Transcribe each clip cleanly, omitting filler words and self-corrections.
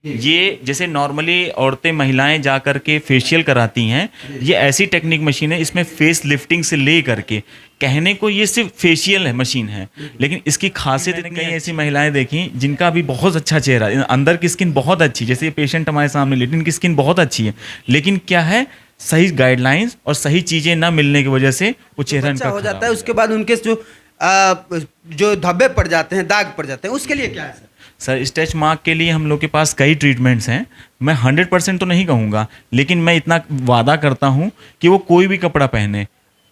ये जैसे नॉर्मली औरतें महिलाएं जा करके फेशियल कराती हैं, ये ऐसी टेक्निक मशीन है, इसमें फेस लिफ्टिंग से ले करके कहने को ये सिर्फ फेशियल है मशीन है, लेकिन इसकी खासियत मैंने कई ऐसी महिलाएं देखी जिनका भी बहुत अच्छा चेहरा, अंदर की स्किन बहुत अच्छी, जैसे ये पेशेंट हमारे सामने लेटे, इनकी स्किन बहुत अच्छी है, लेकिन क्या है सही गाइडलाइंस और सही चीज़ें ना मिलने की वजह से वो चेहरा इनका हो जाता है। उसके बाद उनके जो धब्बे पड़ जाते हैं, दाग पड़ जाते हैं, उसके लिए क्या है सर? सर स्ट्रेच मार्क के लिए हम लोग के पास कई ट्रीटमेंट्स हैं। मैं 100% तो नहीं कहूँगा, लेकिन मैं इतना वादा करता हूँ कि वो कोई भी कपड़ा पहने,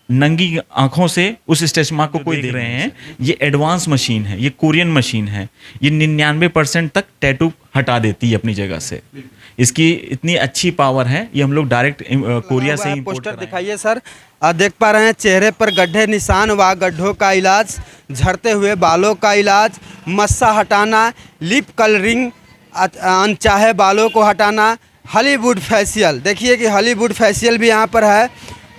नंगी आंखों से उस स्ट्रेच मार्क को कोई देख रहे हैं, ये एडवांस मशीन है, ये कोरियन मशीन है, ये 99% तक टैटू हटा देती है अपनी जगह से। इसकी इतनी अच्छी पावर है, ये हम लोग डायरेक्ट कोरिया से ही पोस्टर दिखाइए सर। देख पा रहे हैं चेहरे पर गड्ढे निशान व गड्ढों का इलाज, झड़ते हुए बालों का इलाज, मस्सा हटाना, लिप कलरिंग, अनचाहे बालों को हटाना, हॉलीवुड फेशियल, देखिए कि हॉलीवुड फेशियल भी यहाँ पर है,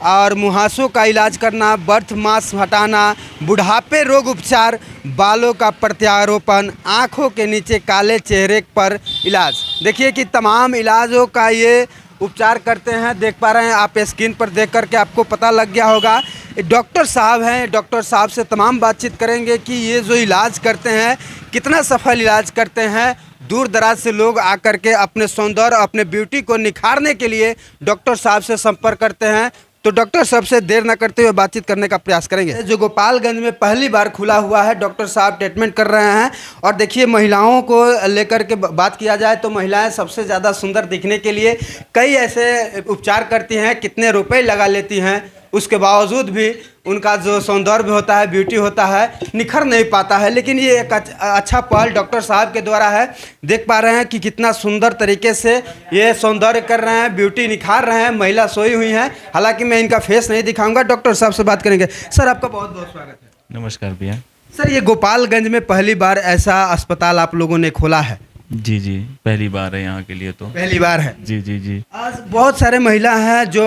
और मुहासों का इलाज करना, बर्थ मास हटाना, बुढ़ापे रोग उपचार, बालों का प्रत्यारोपण, आँखों के नीचे काले चेहरे पर इलाज। देखिए कि तमाम इलाजों का ये उपचार करते हैं। देख पा रहे हैं आप स्क्रीन पर देख करके आपको पता लग गया होगा। डॉक्टर साहब हैं, डॉक्टर साहब से तमाम बातचीत करेंगे कि ये जो इलाज करते हैं कितना सफल इलाज करते हैं। दूर दराज से लोग आकर के अपने सौंदर्य, अपने ब्यूटी को निखारने के लिए डॉक्टर साहब से संपर्क करते हैं। तो डॉक्टर साहब से देर न करते हुए बातचीत करने का प्रयास करेंगे। जो गोपालगंज में पहली बार खुला हुआ है, डॉक्टर साहब ट्रीटमेंट कर रहे हैं। और देखिए महिलाओं को लेकर के बात किया जाए तो महिलाएं सबसे ज़्यादा सुंदर दिखने के लिए कई ऐसे उपचार करती हैं, कितने रुपए लगा लेती हैं, उसके बावजूद भी उनका जो सौंदर्य होता है, ब्यूटी होता है, निखर नहीं पाता है। लेकिन ये एक अच्छा पहल डॉक्टर साहब के द्वारा है। देख पा रहे हैं कि कितना सुंदर तरीके से ये सौंदर्य कर रहे हैं, ब्यूटी निखार रहे हैं। महिला सोई हुई हैं, हालांकि मैं इनका फेस नहीं दिखाऊंगा, डॉक्टर साहब से बात करेंगे। सर आपका बहुत बहुत स्वागत है। नमस्कार भैया। सर ये गोपालगंज में पहली बार ऐसा अस्पताल आप लोगों ने खोला है? जी जी, पहली बार है यहाँ के लिए, तो पहली बार है। जी जी जी। आज बहुत सारे महिला हैं जो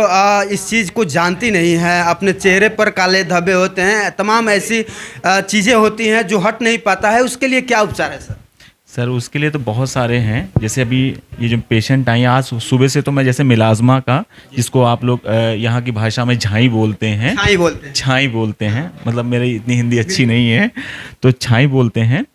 इस चीज़ को जानती नहीं है, अपने चेहरे पर काले धब्बे होते हैं, तमाम ऐसी चीज़ें होती हैं जो हट नहीं पाता है, उसके लिए क्या उपचार है सर? सर उसके लिए तो बहुत सारे हैं। जैसे अभी ये जो पेशेंट आई आज सुबह से, तो मैं जैसे मिलाजमा का, जिसको आप लोग यहाँ की भाषा में झाई बोलते हैं, छाई बोलते हैं, मतलब मेरी इतनी हिंदी अच्छी नहीं है, तो छाई बोलते हैं,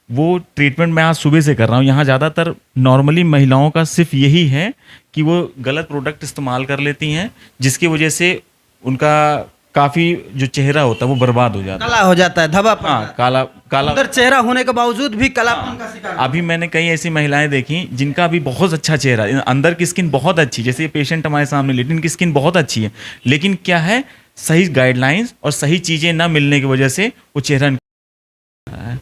वो ट्रीटमेंट मैं आज सुबह से कर रहा हूँ। यहाँ ज़्यादातर नॉर्मली महिलाओं का सिर्फ यही है कि वो गलत प्रोडक्ट इस्तेमाल कर लेती हैं, जिसकी वजह से उनका काफ़ी जो चेहरा होता है वो बर्बाद हो जाता है, काला हो जाता है, धब्बा। हाँ, काला काला अंदर चेहरा होने के बावजूद भी कालापन का शिकार। अभी मैंने कई ऐसी महिलाएं देखी जिनका भी बहुत अच्छा चेहरा, अंदर की स्किन बहुत अच्छी, जैसे ये पेशेंट हमारे सामने लेटे, इनकी स्किन बहुत अच्छी है, लेकिन क्या है सही गाइडलाइंस और सही चीज़ें ना मिलने की वजह से वो चेहरा।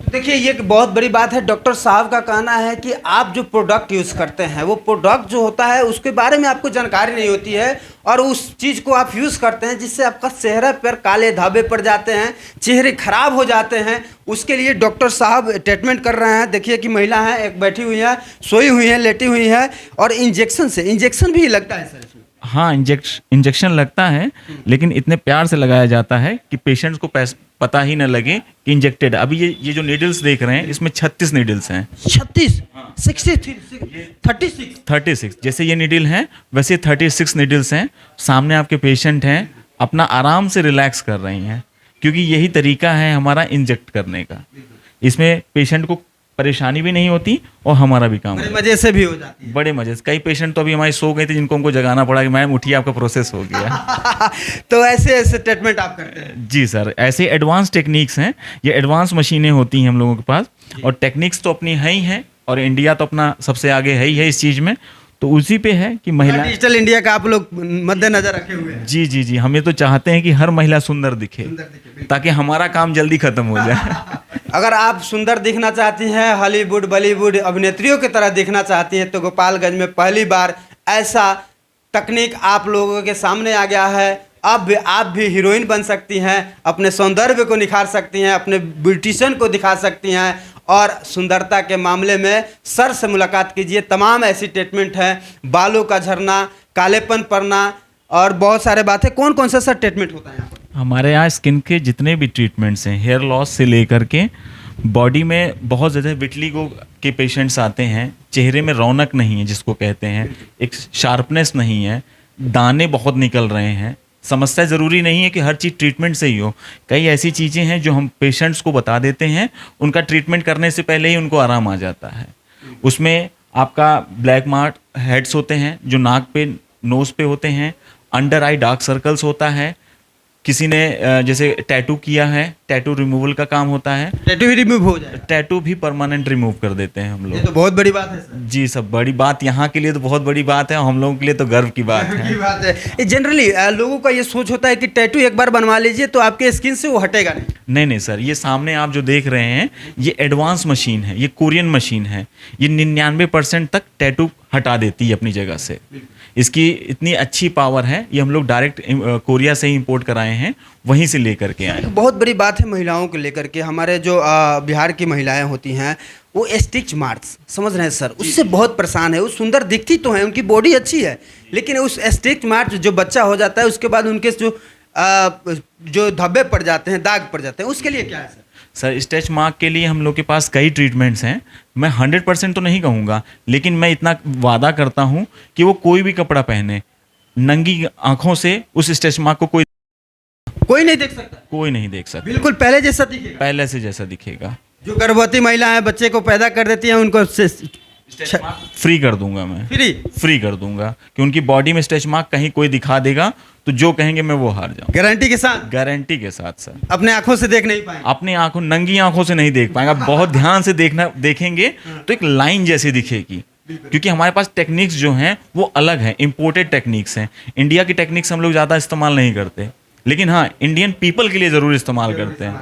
देखिए ये बहुत बड़ी बात है। डॉक्टर साहब का कहना है कि आप जो प्रोडक्ट यूज़ करते हैं, वो प्रोडक्ट जो होता है उसके बारे में आपको जानकारी नहीं होती है, और उस चीज़ को आप यूज़ करते हैं जिससे आपका चेहरे पर काले धब्बे पड़ जाते हैं, चेहरे खराब हो जाते हैं। उसके लिए डॉक्टर साहब ट्रीटमेंट कर रहे हैं। देखिए कि महिला है, एक बैठी हुई है, सोई हुई है, लेटी हुई है, और इंजेक्शन भी लगता है सर? हाँ, इंजेक्शन लगता है, लेकिन इतने प्यार से लगाया जाता है कि पेशेंट्स को पता ही न लगे कि इंजेक्टेड। अभी ये जो नीडल्स देख रहे हैं, इसमें 36 नीडल्स हैं। 36, 36। जैसे ये नीडल हैं वैसे 36 नीडल्स हैं। सामने आपके पेशेंट हैं, अपना आराम से रिलैक्स कर रही हैं, क्योंकि यही तरीका है हमारा इंजेक्ट करने का। इसमें पेशेंट को परेशानी भी नहीं होती और हमारा भी काम बड़े मजे से भी हो जाती है। बड़े मजे से। कई पेशेंट तो अभी हमारे सो गए थे, जिनको हमको जगाना पड़ा कि मैम उठिए, आपका प्रोसेस हो गया। तो ऐसे ट्रीटमेंट आप करते हैं? जी सर, ऐसे एडवांस टेक्निक्स हैं, ये एडवांस मशीनें होती हैं हम लोगों के पास, और टेक्निक्स तो अपनी है ही हैं, और इंडिया तो अपना सबसे आगे है ही है इस चीज़ में। तो उसी पे है कि महिला, डिजिटल इंडिया का आप लोग मद्देनजर रखे हुए हैं। जी जी जी, हमें तो चाहते हैं कि हर महिला सुंदर दिखे, ताकि हमारा काम जल्दी खत्म हो जाए। अगर आप सुंदर दिखना चाहती हैं, हॉलीवुड बॉलीवुड अभिनेत्रियों की तरह दिखना चाहती हैं, तो गोपालगंज में पहली बार ऐसा तकनीक आप लोगों के सामने आ गया है। अब आप भी हीरोइन बन सकती हैं, अपने सौंदर्य को निखार सकती हैं, अपने ब्यूटिशियन को दिखा सकती हैं, और सुंदरता के मामले में सर से मुलाकात कीजिए। तमाम ऐसी ट्रीटमेंट हैं, बालों का झड़ना, कालेपन पड़ना, और बहुत सारे बातें। कौन कौन सा सर ट्रीटमेंट होता है यहाँ पर? हमारे यहाँ स्किन के जितने भी ट्रीटमेंट्स हैं, हेयर लॉस से लेकर के बॉडी में बहुत ज़्यादा विटलिगो के पेशेंट्स आते हैं, चेहरे में रौनक नहीं है जिसको कहते हैं, एक शार्पनेस नहीं है, दाने बहुत निकल रहे हैं। समस्या ज़रूरी नहीं है कि हर चीज़ ट्रीटमेंट से ही हो, कई ऐसी चीज़ें हैं जो हम पेशेंट्स को बता देते हैं, उनका ट्रीटमेंट करने से पहले ही उनको आराम आ जाता है। उसमें आपका ब्लैक मार्क हेड्स होते हैं जो नाक पे नोज़ पे होते हैं, अंडर आई डार्क सर्कल्स होता है, किसी ने जैसे टैटू किया है, टैटू रिमूवल का काम होता है, टैटू भी रिमूव हो जाए, टैटू भी परमानेंट रिमूव कर देते हैं हम ये लोग। तो बहुत बड़ी बात है सर। जी, सब बड़ी बात, यहाँ के लिए तो बहुत बड़ी बात है, हम लोगों के लिए तो गर्व की बात है। की बात है। जनरली लोगों का ये सोच होता है कि टैटू एक बार बनवा लीजिए तो आपके स्किन से वो हटेगा नहीं। नहीं नहीं सर, ये सामने आप जो देख रहे हैं ये एडवांस मशीन है, ये कोरियन मशीन है, ये 99% तक टैटू हटा देती है अपनी जगह से। इसकी इतनी अच्छी पावर है, ये हम लोग डायरेक्ट कोरिया से ही इंपोर्ट कराए हैं, वहीं से लेकर के आए। बहुत बड़ी बात है महिलाओं को लेकर के। हमारे जो बिहार की महिलाएं होती हैं वो स्टिच मार्क्स, समझ रहे हैं सर, उससे बहुत परेशान है। वो सुंदर दिखती तो हैं, उनकी बॉडी अच्छी है, लेकिन उस स्टिच मार्क्स जो बच्चा हो जाता है उसके बाद उनके जो धब्बे पड़ जाते हैं, दाग पड़ जाते हैं, उसके लिए क्या है सर? सर स्ट्रेच मार्क के लिए हम लोग के पास कई ट्रीटमेंट्स हैं। मैं 100% तो नहीं कहूँगा, लेकिन मैं इतना वादा करता हूँ कि वो कोई भी कपड़ा पहने, नंगी आंखों से उस स्ट्रेच मार्क को कोई नहीं देख सकता, कोई नहीं देख सकता, बिल्कुल पहले जैसा दिखेगा, पहले से जैसा दिखेगा। जो गर्भवती महिलाएं बच्चे को पैदा कर देती हैं उनको फ्री कर दूंगा मैं, फ्री कर दूंगा कि उनकी बॉडी में स्ट्रेच मार्क कहीं कोई दिखा देगा तो जो कहेंगे मैं वो हार जाऊँ। गारंटी के साथ? गारंटी के साथ सर। अपने आंखों से देख नहीं पाएंगे? अपनी आंखों, नंगी आंखों से नहीं देख पाएंगे, बहुत ध्यान से देखेंगे तो एक लाइन जैसी दिखेगी, क्योंकि हमारे पास टेक्निक्स जो हैं वो अलग हैं, इंपोर्टेड टेक्निक्स हैं। इंडिया की टेक्निक्स हम लोग ज़्यादा इस्तेमाल नहीं करते, लेकिन हाँ इंडियन पीपल के लिए ज़रूर इस्तेमाल करते हैं,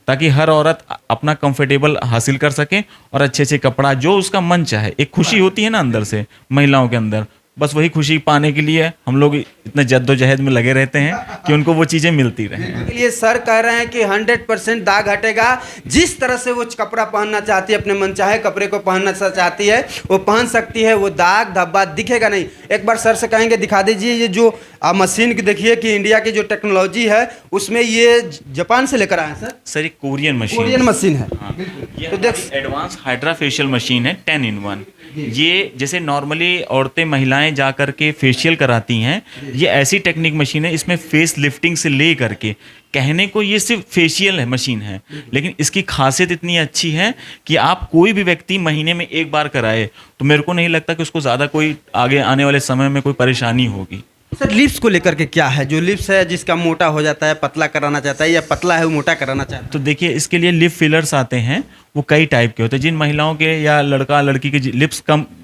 ताकि हर औरत अपना कंफर्टेबल हासिल कर सके और अच्छे से कपड़ा जो उसका मन चाहे। एक खुशी होती है ना अंदर से महिलाओं के अंदर, बस वही खुशी पाने के लिए हम लोग इतने जद्दोजहद में लगे रहते हैं कि उनको वो चीज़ें मिलती रहें। ये सर कह रहे हैं कि 100% दाग हटेगा। जिस तरह से वो कपड़ा पहनना चाहती है, अपने मन चाहे कपड़े को पहनना चाहती है, वो पहन सकती है, वो दाग धब्बा दिखेगा नहीं। एक बार सर से कहेंगे दिखा दीजिए ये जो मशीन की, देखिए कि इंडिया की जो टेक्नोलॉजी है उसमें ये जापान से लेकर आए सर। सर एक कोरियन मशीन है। हाँ। ये तो देख एडवांस हाइड्रा फेशियल मशीन है 10 in 1। ये जैसे नॉर्मली औरतें महिलाएं जा कर के फेशियल कराती हैं, ये ऐसी टेक्निक मशीन है, इसमें फेस लिफ्टिंग से ले करके, कहने को ये सिर्फ फेशियल है मशीन है, लेकिन इसकी खासियत इतनी अच्छी है कि आप कोई भी व्यक्ति महीने में एक बार कराए तो मेरे को नहीं लगता कि उसको ज़्यादा कोई आगे आने वाले समय में कोई परेशानी होगी। सर लिप्स को लेकर के क्या है? जो लिप्स है जिसका मोटा हो जाता है, पतला कराना चाहता है, या पतला है वो मोटा कराना चाहता है, तो देखिए इसके लिए लिप फिलर्स आते हैं, वो कई टाइप के होते हैं। जिन महिलाओं के या लड़का लड़की के लिप्स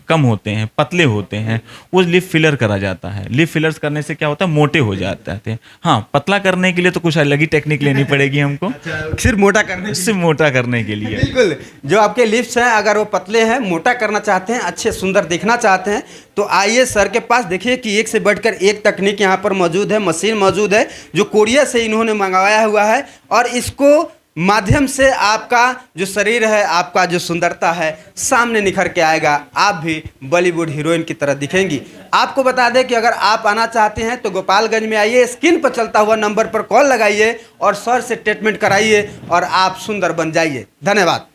कम होते हैं, पतले होते हैं, वो लिप फिलर करा जाता है। लिप फिलर्स करने से क्या होता है, मोटे हो जाते हैं। हाँ, पतला करने के लिए तो कुछ अलग ही टेक्निक लेनी पड़ेगी हमको। अच्छा, सिर्फ मोटा करने के लिए बिल्कुल। जो आपके लिप्स हैं अगर वो पतले हैं, मोटा करना चाहते हैं, अच्छे सुंदर दिखना चाहते हैं, तो आइए सर के पास। देखिए कि एक से बढ़कर एक तकनीक यहाँ पर मौजूद है, मशीन मौजूद है जो कोरिया से इन्होंने मंगवाया हुआ है, और इसको माध्यम से आपका जो शरीर है, आपका जो सुंदरता है सामने निखर के आएगा। आप भी बॉलीवुड हीरोइन की तरह दिखेंगी। आपको बता दें कि अगर आप आना चाहते हैं तो गोपालगंज में आइए, स्क्रीन पर चलता हुआ नंबर पर कॉल लगाइए और सर से ट्रीटमेंट कराइए और आप सुंदर बन जाइए। धन्यवाद।